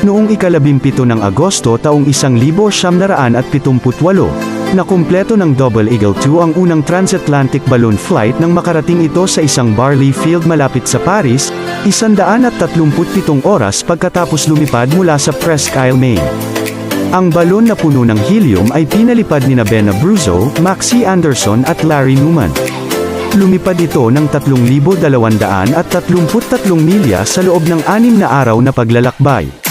Noong ika-17 ng Agosto taong 1978, nakumpleto ng Double Eagle 2 ang unang transatlantic balloon flight nang makarating ito sa isang barley field malapit sa Paris, 137 oras pagkatapos lumipad mula sa Presque Isle, Maine. Ang balon na puno ng helium ay pinalipad nina Ben Abruzzo, Maxie Anderson at Larry Newman. Lumipad ito ng 3,233 milya sa loob ng 6 na araw na paglalakbay.